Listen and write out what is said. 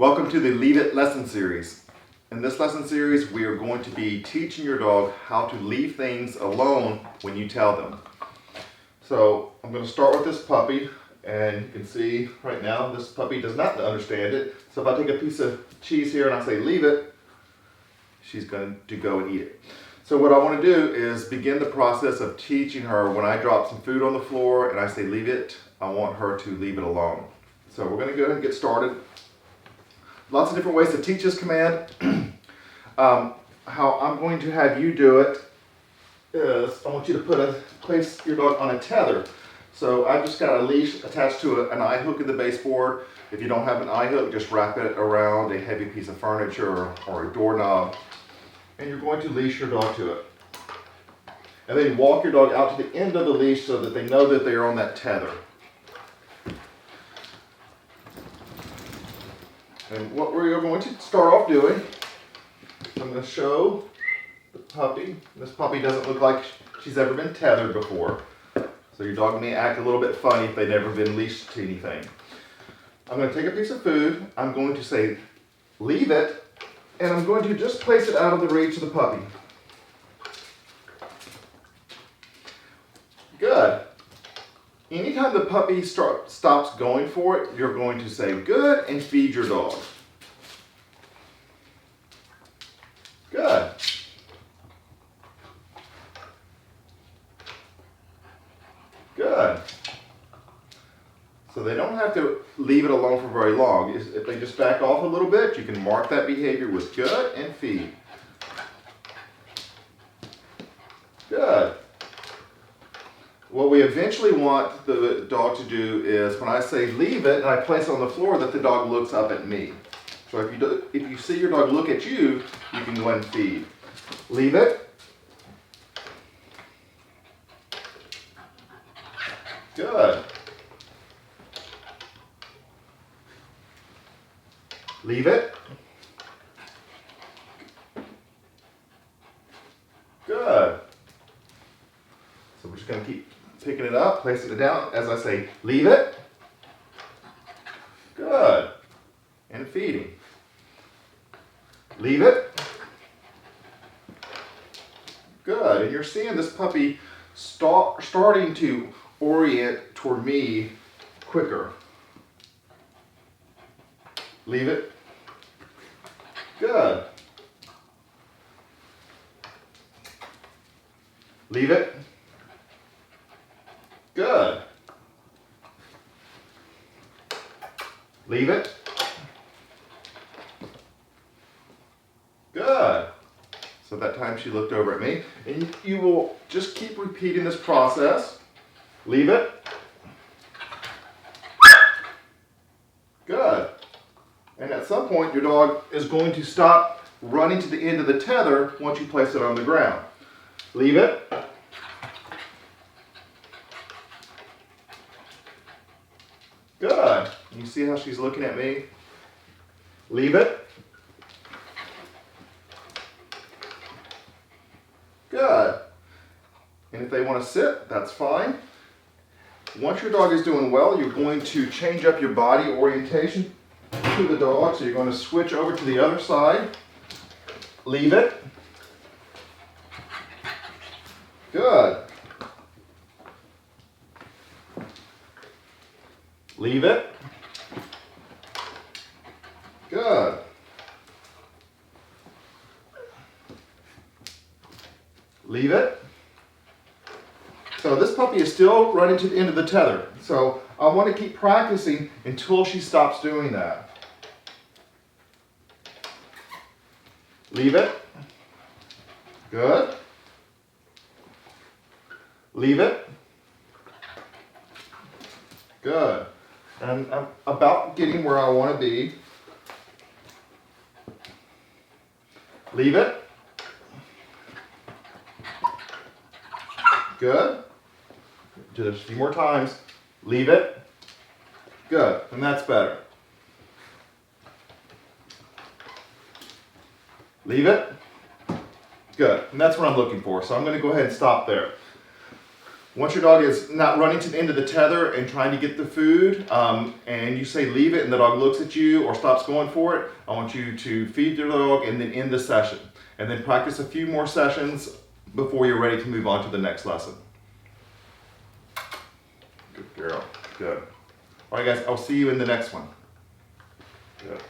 Welcome to the Leave It lesson series. In this lesson series, we are going to be teaching your dog how to leave things alone when you tell them. So I'm going to start with this puppy, and you can see right now this puppy does not understand it. So if I take a piece of cheese here and I say leave it, she's going to go and eat it. So what I want to do is begin the process of teaching her when I drop some food on the floor and I say leave it, I want her to leave it alone. So we're going to go ahead and get started. Lots of different ways to teach this command. How I'm going to have you do it is I want you to place your dog on a tether. So I've just got a leash attached to an eye hook in the baseboard. If you don't have an eye hook, just wrap it around a heavy piece of furniture or a doorknob. And you're going to leash your dog to it. And then you walk your dog out to the end of the leash so that they know that they're on that tether. And what we're going to start off doing, I'm going to show the puppy. This puppy doesn't look like she's ever been tethered before. So your dog may act a little bit funny if they've never been leashed to anything. I'm going to take a piece of food. I'm going to say, leave it. And I'm going to just place it out of the reach of the puppy. Good. Anytime the puppy stops going for it, you're going to say good and feed your dog. Good. Good. So they don't have to leave it alone for very long. If they just back off a little bit, you can mark that behavior with good and feed. Good. What we eventually want the dog to do is when I say leave it and I place it on the floor, that the dog looks up at me. So if you see your dog look at you, you can go ahead and feed. Leave it. Good. Leave it. Good. So we're just going to keep picking it up, placing it down as I say, leave it. Good. And feeding. Leave it. Good. And you're seeing this puppy starting to orient toward me quicker. Leave it. Good. Leave it. Good. Leave it. Good. So that time she looked over at me. And you will just keep repeating this process. Leave it. Good. And at some point, your dog is going to stop running to the end of the tether once you place it on the ground. Leave it. Good. You see how she's looking at me? Leave it. Good. And if they want to sit, that's fine. Once your dog is doing well, you're going to change up your body orientation to the dog. So you're going to switch over to the other side. Leave it. Good. Leave it. Good. Leave it. So this puppy is still running to the end of the tether. So I want to keep practicing until she stops doing that. Leave it. Good. Leave it. Good. And I'm about getting where I want to be. Leave it. Good. Do this a few more times. Leave it. Good. And that's better. Leave it. Good. And that's what I'm looking for. So I'm going to go ahead and stop there. Once your dog is not running to the end of the tether and trying to get the food, and you say leave it and the dog looks at you or stops going for it, I want you to feed your dog and then end the session. And then practice a few more sessions before you're ready to move on to the next lesson. Good girl, good. All right guys, I'll see you in the next one. Good.